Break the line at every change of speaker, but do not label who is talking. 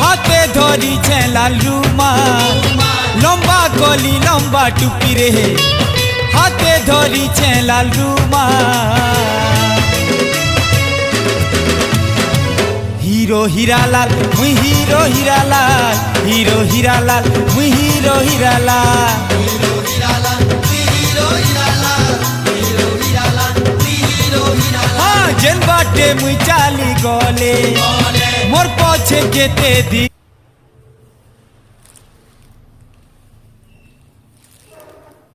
हाथे धरी लाल रुमाल लंबा कली लंबा टुपी रे हाथे धरी लाल रुमाल हीरो हीरालाल मुई हीरो हीरालाल हीरो हीरालाल मुई हीरो हीरालाल हाँ जेन बाटे मुई चाली गले मोर पछे जेते दी।